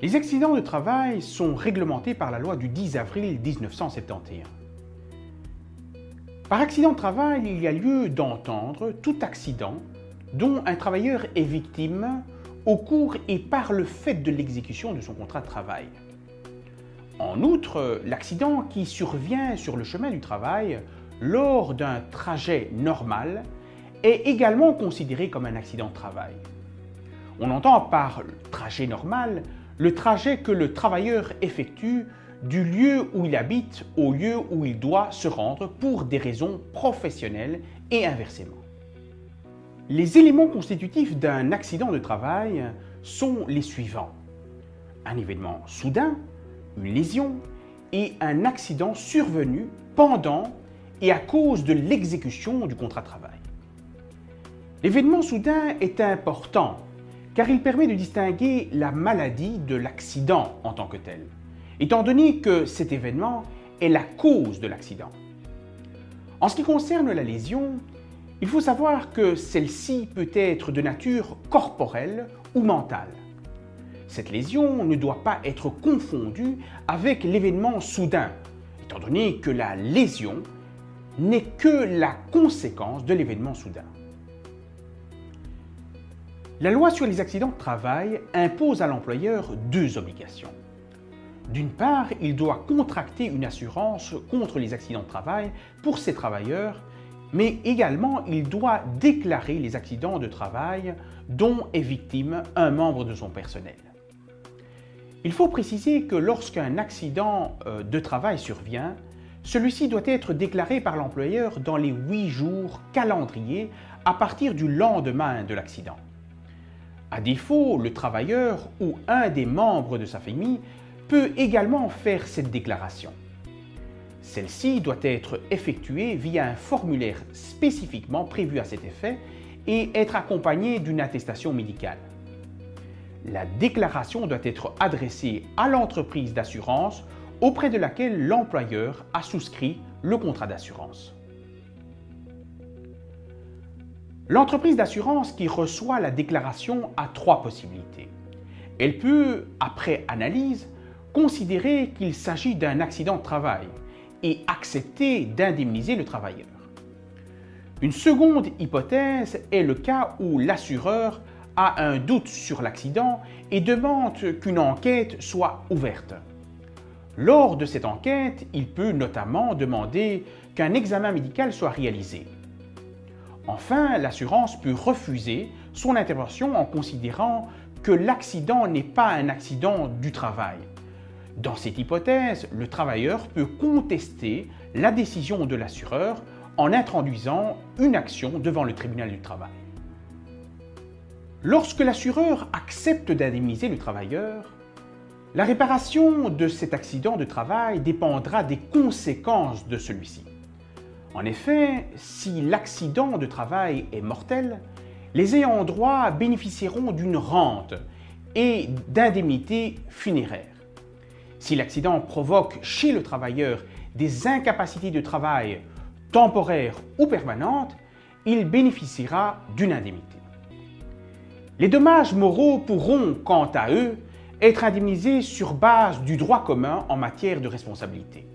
Les accidents de travail sont réglementés par la loi du 10 avril 1971. Par accident de travail, il y a lieu d'entendre tout accident dont un travailleur est victime au cours et par le fait de l'exécution de son contrat de travail. En outre, l'accident qui survient sur le chemin du travail lors d'un trajet normal est également considéré comme un accident de travail. On entend par trajet normal le trajet que le travailleur effectue du lieu où il habite au lieu où il doit se rendre pour des raisons professionnelles et inversement. Les éléments constitutifs d'un accident de travail sont les suivants: un événement soudain, une lésion et un accident survenu pendant et à cause de l'exécution du contrat de travail. L'événement soudain est important car il permet de distinguer la maladie de l'accident en tant que tel, étant donné que cet événement est la cause de l'accident. En ce qui concerne la lésion, il faut savoir que celle-ci peut être de nature corporelle ou mentale. Cette lésion ne doit pas être confondue avec l'événement soudain, étant donné que la lésion n'est que la conséquence de l'événement soudain. La loi sur les accidents de travail impose à l'employeur deux obligations. D'une part, il doit contracter une assurance contre les accidents de travail pour ses travailleurs, mais également il doit déclarer les accidents de travail dont est victime un membre de son personnel. Il faut préciser que lorsqu'un accident de travail survient, celui-ci doit être déclaré par l'employeur dans les 8 jours calendriers à partir du lendemain de l'accident. À défaut, le travailleur ou un des membres de sa famille peut également faire cette déclaration. Celle-ci doit être effectuée via un formulaire spécifiquement prévu à cet effet et être accompagnée d'une attestation médicale. La déclaration doit être adressée à l'entreprise d'assurance auprès de laquelle l'employeur a souscrit le contrat d'assurance. L'entreprise d'assurance qui reçoit la déclaration a 3 possibilités. Elle peut, après analyse, considérer qu'il s'agit d'un accident de travail et accepter d'indemniser le travailleur. Une seconde hypothèse est le cas où l'assureur a un doute sur l'accident et demande qu'une enquête soit ouverte. Lors de cette enquête, il peut notamment demander qu'un examen médical soit réalisé. Enfin, l'assurance peut refuser son intervention en considérant que l'accident n'est pas un accident du travail. Dans cette hypothèse, le travailleur peut contester la décision de l'assureur en introduisant une action devant le tribunal du travail. Lorsque l'assureur accepte d'indemniser le travailleur, la réparation de cet accident de travail dépendra des conséquences de celui-ci. En effet, si l'accident de travail est mortel, les ayants droit bénéficieront d'une rente et d'indemnités funéraires. Si l'accident provoque chez le travailleur des incapacités de travail temporaires ou permanentes, il bénéficiera d'une indemnité. Les dommages moraux pourront, quant à eux, être indemnisés sur base du droit commun en matière de responsabilité.